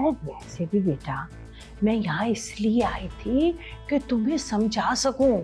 अरे वैसे भी बेटा, मैं यहाँ इसलिए आई थी कि तुम्हें समझा सकूं।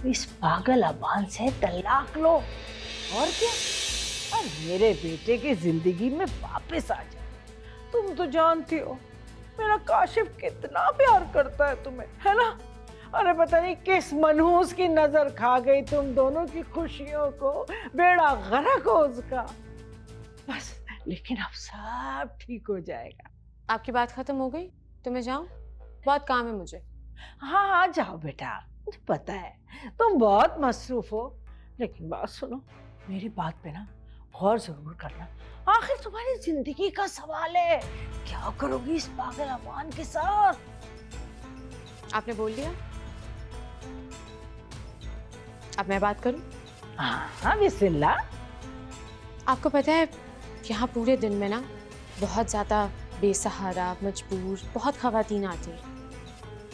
इस पागल अबान से तलाक लो और क्या, और मेरे बेटे की जिंदगी में वापस आ जाओ। तुम तो जानती हो मेरा काशिफ कितना प्यार करता है तुम्हें, है ना। अरे पता नहीं किस मनहूस की नजर खा गई तुम दोनों की खुशियों को, बेड़ा गर्क हो उसका। बस लेकिन अब सब ठीक हो जाएगा। आपकी बात खत्म हो गई तो मैं जाऊं? बहुत काम है मुझे। हाँ हाँ जाओ बेटा, मुझे पता है तुम बहुत मसरूफ हो, लेकिन बात सुनो, मेरी बात पे ना गौर जरूर करना। आखिर तुम्हारी जिंदगी का सवाल है, क्या करोगी इस पागल अमान के साथ। आपने बोल दिया, अब मैं बात करूं? हाँ बिस्मिल्लाह। आपको पता है यहाँ पूरे दिन में ना बहुत ज़्यादा बेसहारा मजबूर बहुत ख़वातीन आती हैं।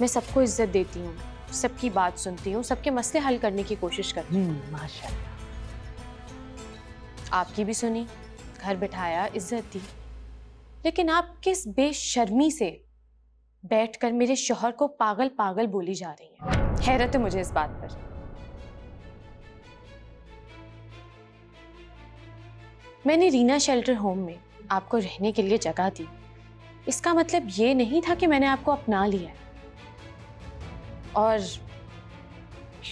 मैं सबको इज्जत देती हूँ, सबकी बात सुनती हूँ, सबके मसले हल करने की कोशिश करती हूँ। माशाल्लाह। आपकी भी सुनी, घर बिठाया, इज्जत दी, लेकिन आप किस बेशर्मी से बैठकर मेरे शौहर को पागल पागल बोली जा रही हैं। हैरत है मुझे इस बात पर। मैंने रीना शेल्टर होम में आपको रहने के लिए जगह दी, इसका मतलब ये नहीं था कि मैंने आपको अपना लिया है। और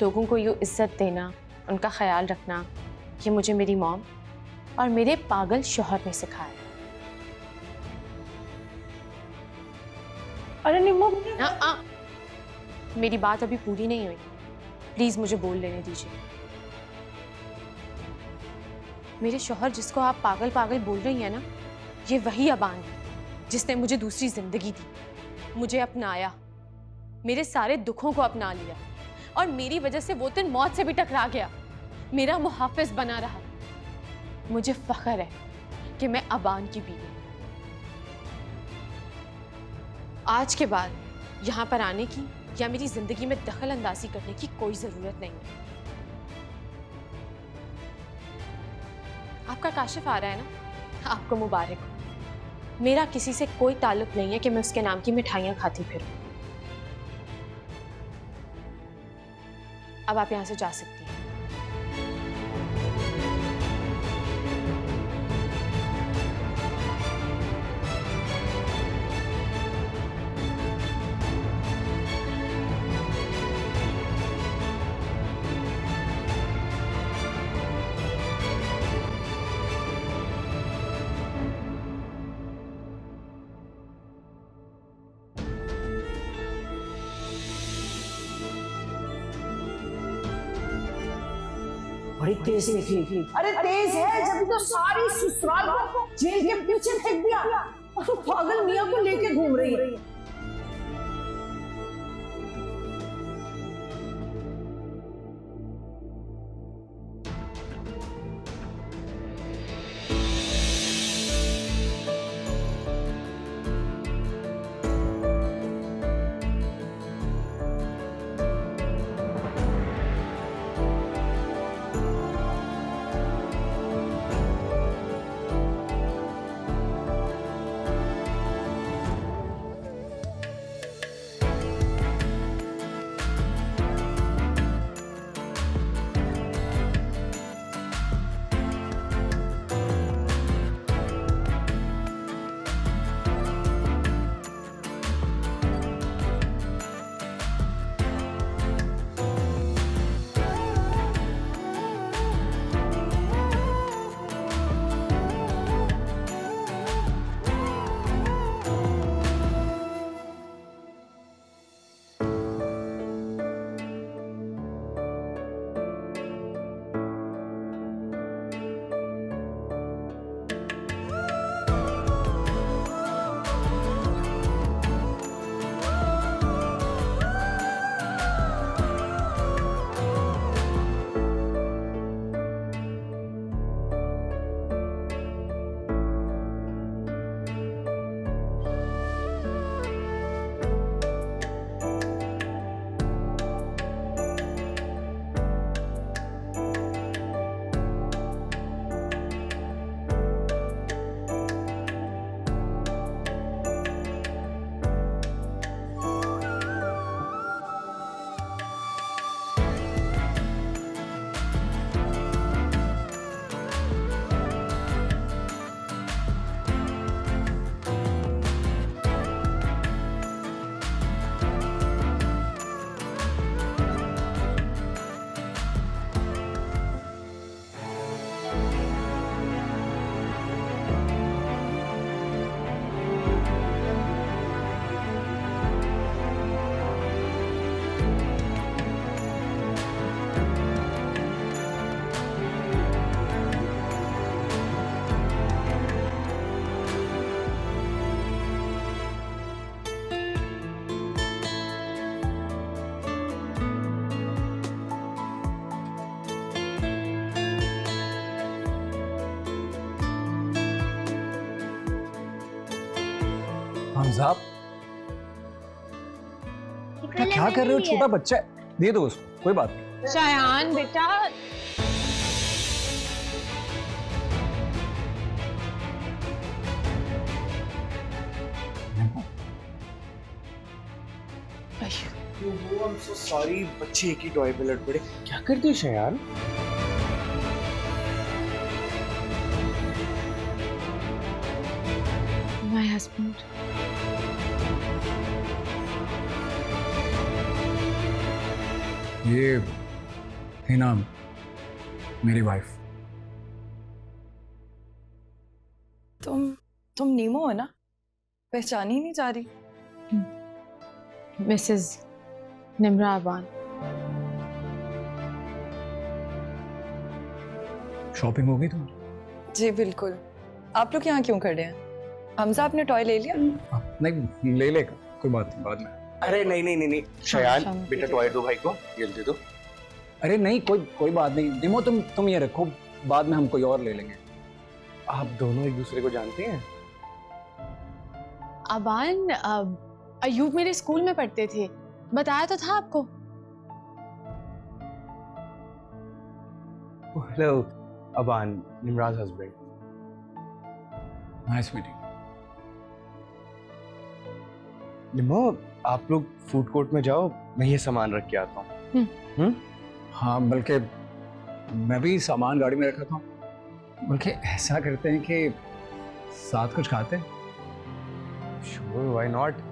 लोगों को यूँ इज्जत देना, उनका ख्याल रखना, ये मुझे मेरी मॉम और मेरे पागल शौहर ने सिखाया। अरे निम्मो, मेरी बात अभी पूरी नहीं हुई, प्लीज मुझे बोल लेने दीजिए। मेरे शौहर जिसको आप पागल पागल बोल रही हैं ना, ये वही अबान है जिसने मुझे दूसरी जिंदगी दी, मुझे अपनाया, मेरे सारे दुखों को अपना लिया, और मेरी वजह से वो दिन मौत से भी टकरा गया, मेरा मुहाफिज बना रहा। मुझे फख्र है कि मैं अबान की बीवी। आज के बाद यहाँ पर आने की या मेरी जिंदगी में दखल अंदाजी करने की कोई जरूरत नहीं है। आपका काशिफ आ रहा है ना, आपको मुबारक हो। मेरा किसी से कोई ताल्लुक नहीं है कि मैं उसके नाम की मिठाइयां खाती फिरूं। अब आप यहां से जा सकती हैं। बड़ी तेज निकली। अरे तेज है जब तो सारी ससुराल को जेल के पीछे फेंक दिया, और पागल मियां को लेके घूम रही है। हमजा क्या कर रहे हो? छोटा बच्चा है, दे दो उसको, कोई बात नहीं। शायान बेटा, सॉरी, बच्चे एक ही टॉय पे लड़ पड़े। क्या करते हो शयान? My husband. ये है ना मेरी वाइफ। तुम नीमो है ना? पहचान ही नहीं जा रही। मिसेस निम्रा अबान। शॉपिंग हो गई तुम्हारी? जी बिल्कुल। आप लोग यहाँ क्यों खड़े हैं? हमजा, आपने टॉय ले लिया? नहीं, ले लेगा, कोई बात नहीं, बाद में। अरे नहीं शयान, बेटा टॉय दो भाई को, ये दे दो। अरे नहीं, कोई बात नहीं। निमो तुम ये रखो, बाद में हम कोई और ले लेंगे। आप दोनों एक दूसरे को जानते हैं? अबान, अयूब मेरे स्कूल में पढ़ते थे, बताया तो था आपको। हेलो अबान, निमराज हस्बैंड। Nice meeting. निमो, आप लोग फूड कोर्ट में जाओ, मैं ये सामान रख के आता हूँ। हाँ, बल्कि मैं भी सामान गाड़ी में रखा था। बल्कि ऐसा करते हैं कि साथ कुछ खाते हैं। Sure, why not.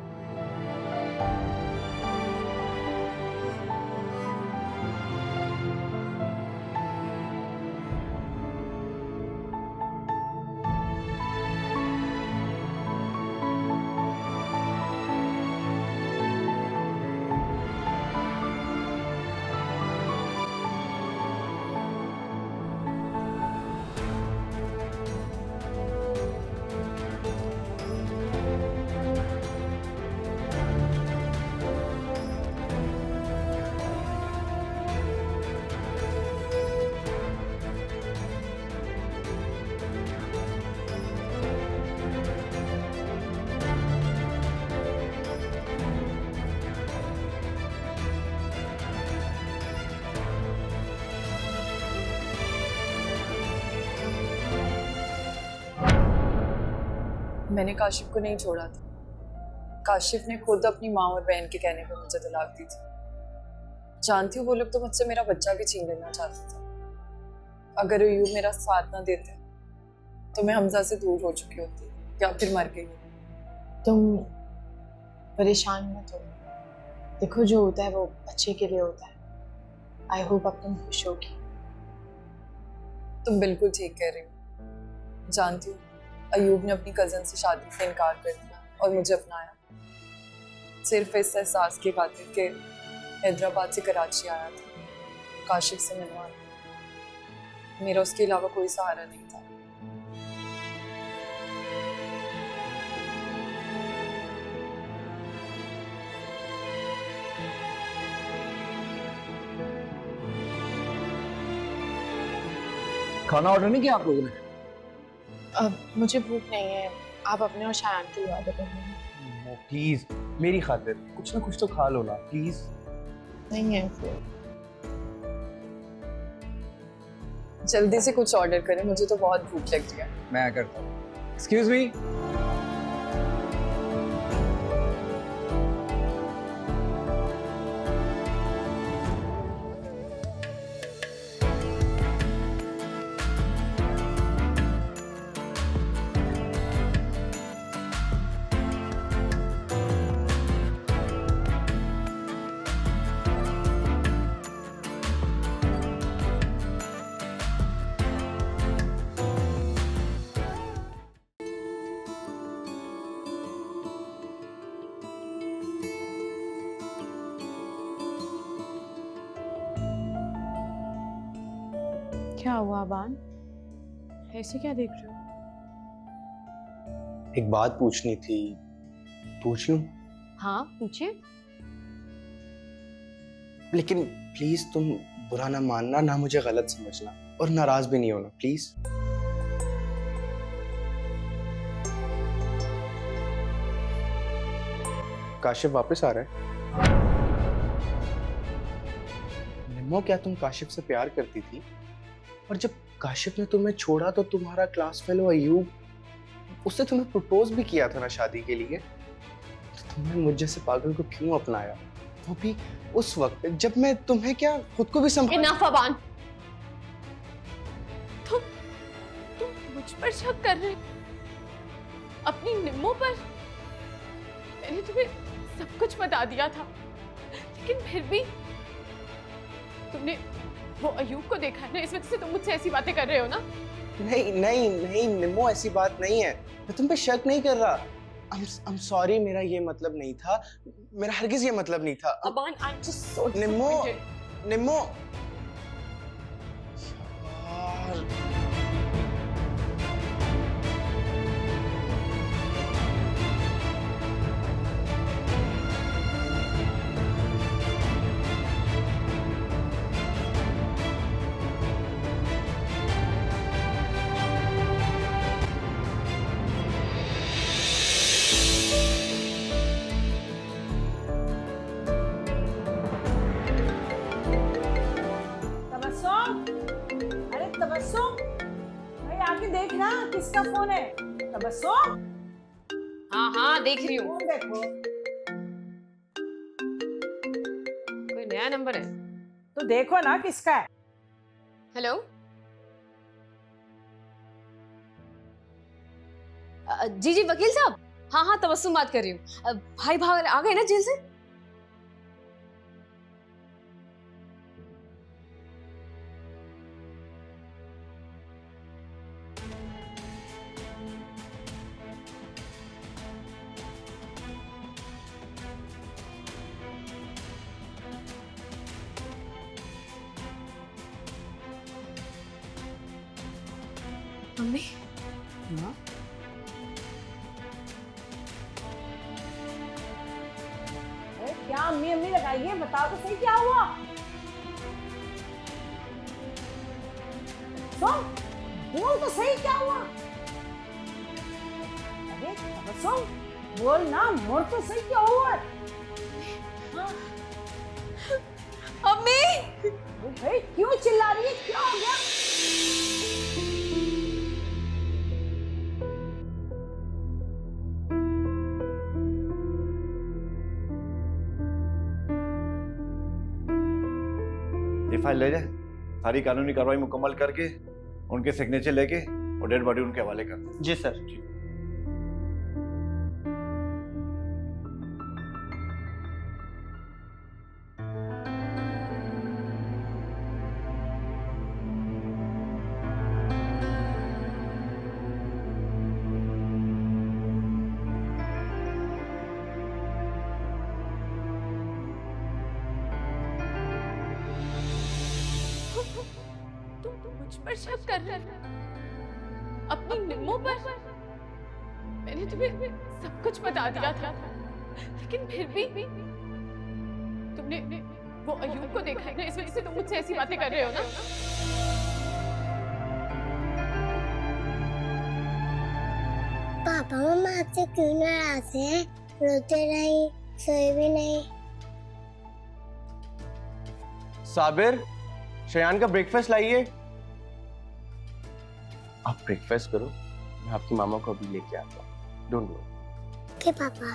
मैंने काशिफ को नहीं छोड़ा था। काशिफ ने खुद अपनी माँ और बहन के कहने पर मुझे तलाक दी थी। जानती हूँ, वो लोग तो मुझसे मेरा बच्चा भी छीन लेना चाहते थे। अगर अयूब मेरा साथ ना देते तो मैं हमजा से दूर हो चुकी होती या फिर मर गई। तुम परेशान मत हो, देखो जो होता है वो अच्छे के लिए होता है। आई होप अब तुम खुश होगी। तुम बिल्कुल ठीक कह रही हो। जानती हूँ, अयूब ने अपनी कजन से शादी से इनकार कर दिया और मुझे अपनाया, सिर्फ इस एहसास की खातिर कि हैदराबाद से कराची आया था काशिफ से मिलवाना। मेरा उसके अलावा कोई सहारा नहीं था। खाना ऑर्डर नहीं किया आप लोगों ने? अब मुझे भूख नहीं है, आप अपने और शायान के लिए ऑर्डर कर लेंगे। प्लीज, मेरी खातिर कुछ ना कुछ तो खा लो ना, प्लीज। नहीं है फिर जल्दी से कुछ ऑर्डर करें, मुझे तो बहुत भूख लग रही है। मैं करता हूँ। Excuse me. क्या हुआ अबान, ऐसे क्या देख रहे हो? एक बात पूछनी थी, पूछ लूं? हाँ पूछिए। लेकिन प्लीज तुम बुरा ना मानना, ना मुझे गलत समझना और नाराज भी नहीं होना, प्लीज। काशिफ वापस आ रहा है? निम्मो, क्या तुम काशिफ से प्यार करती थी? और जब काशिफ ने तुम्हें छोड़ा तो तुम्हारा क्लास फेलो अयूब, उसने तुम्हें प्रपोज भी किया था ना शादी के लिए। तो तुमने मुझ जैसे पागल को क्यों अपनाया, वो भी उस वक्त जब मैं तुम्हें क्या खुद को भी संभाल। इनफ अबान, तुम मुझ पर शक कर रहे, अपनी निम्मो पर। मैंने तुम्हें सब कुछ बता दिया था, लेकिन फिर भी तुमने वो अयूब को देखा है ना, इस वजह से तुम मुझसे ऐसी बातें कर रहे हो ना। नहीं नहीं नहीं निम्मो, ऐसी बात नहीं है, मैं तुम पे शक नहीं कर रहा। I'm sorry, मेरा ये मतलब नहीं था, मेरा हरगिज ये मतलब नहीं था। Aban, I'm just so Nimmo, disappointed. Nimmo. देख ना किसका फोन है। तबस्सुम, हाँ देख रही हूँ। फोन देखो। कोई नया नंबर है तो देखो ना किसका है। हेलो, जी वकील साहब। हाँ तबस्सुम बात कर रही हूँ। भाई भाग आ गए ना जेल से? मम्मी, हाँ? अरे क्या अम्मी अम्मी लगाइए, बताओ तो सही क्या हुआ। बोल तो सही क्या हुआ। अरे तबस्सुम बोल ना, मोर तो सही क्या हुआ। हाँ? अम्मी भाई क्यों चिल्ला रही है, क्या हो गया। ये फाइल ले जाए, सारी कानूनी कार्रवाई मुकम्मल करके उनके सिग्नेचर लेके और डेड बॉडी उनके हवाले कर दें। जी सर। मुझ पर शक कर रहे हैं, अपनी निम्मो पर। मैंने तुम्हें सब कुछ बता दिया था, लेकिन फिर भी तुमने वो अयूब को देखा है ना, इस वजह से तुम मुझसे ऐसी बातें कर रहे हो ना। पापा मम्मा आपसे क्यों नाराज हैं? रोते नहीं, सोए भी नहीं। साबिर, शयान का ब्रेकफास्ट लाइए। आप ब्रेकफास्ट करो, मैं आपकी मामा को अभी लेके आता हूँ। Don't worry. ओके पापा।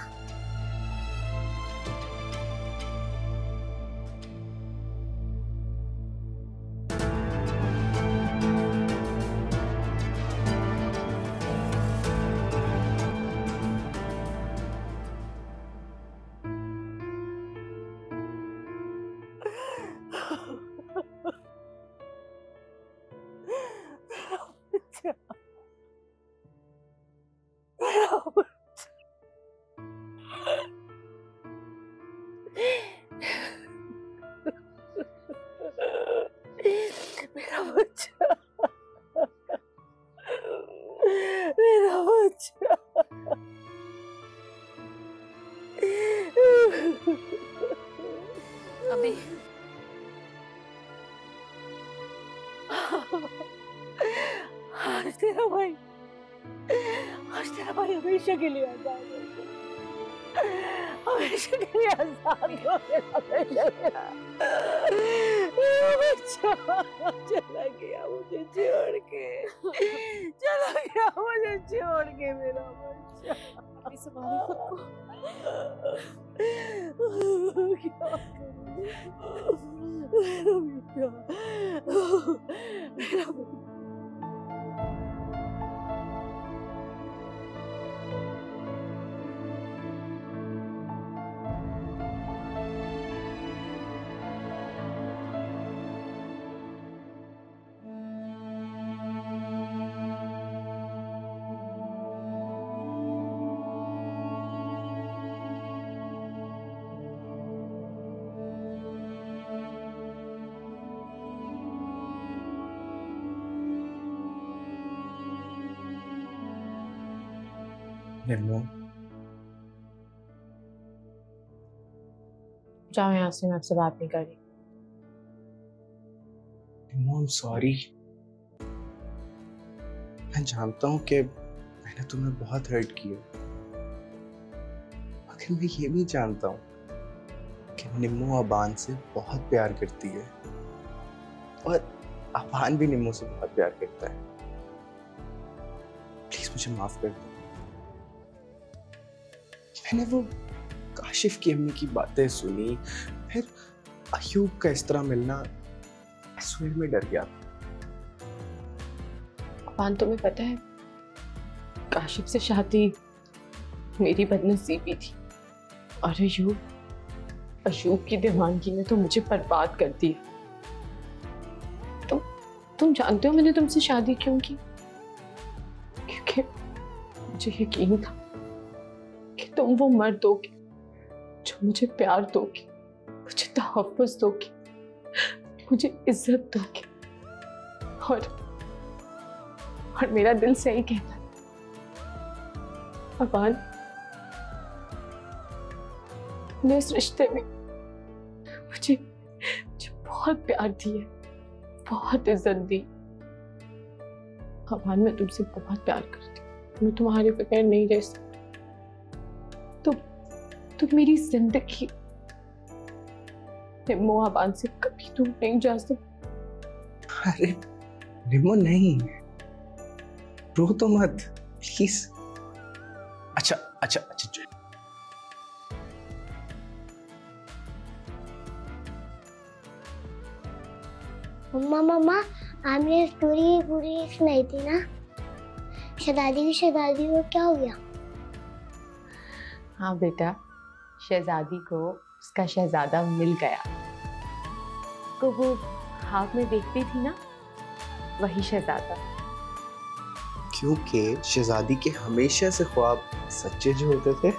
मेरा बच्चा, मेरा बच्चा। अभी आज तेरा भाई हमेशा के लिए आजाद हो गया। हमेशा के लिए आजाद हो मेरा बेटा। बच्चा चला गया मुझे छोड़ के, चला गया मुझे छोड़ के मेरा बच्चा। अभी संभालो खुद को। क्या करूं? मेरा बेटा, मेरा बेटा। निम्मो, जाओ यहाँ से, मैं आपसे बात नहीं कर रही। Nimmo, I'm sorry। मैं जानता हूँ कि मैंने तुम्हें बहुत हर्ट किया, मगर मैं ये भी जानता हूँ कि निम्मो अबान से बहुत प्यार करती है और अबान भी निम्मो से बहुत प्यार करता है। प्लीज मुझे माफ कर दो। मैंने वो काशिफ की अम्मी की बातें सुनी, फिर अयूब का इस तरह मिलना, मैं सुन में डर गया। अबान, तुम्हें पता है काशिफ से शादी मेरी बदनसीबी थी और अयूब की दीवानगी ने तो मुझे बर्बाद कर दिया। तुम जानते हो मैंने तुमसे शादी क्यों की? क्योंकि मुझे यकीन था कि तुम वो मर्द दोगे जो मुझे प्यार दोगे, मुझे तहफ़्फ़ुज़ दोगे, मुझे इज्जत दोगे। और मेरा दिल सही कहता है अबान, तुमने इस रिश्ते में मुझे बहुत प्यार दिया, बहुत इज्जत दी। अबान, मैं तुमसे बहुत प्यार करती हूँ, मैं तुम्हारे बगैर नहीं रह सकती। तुम मेरी जिंदगी निम्मो अबान से कभी दूर नहीं जा सकती। अरे निम्मो, नहीं, रो तो मत प्लीज। अच्छा अच्छा अच्छा, मम्मा मम्मा, आपने स्टोरी पूरी सुनाई थी ना? शहजादी को क्या हो गया? हाँ बेटा, शहजादी को उसका शहजादा मिल गया। तो वो ख्वाब में देखती थी ना, वही शहजादा। क्योंकि शहजादी के हमेशा से ख्वाब सच्चे जो होते थे।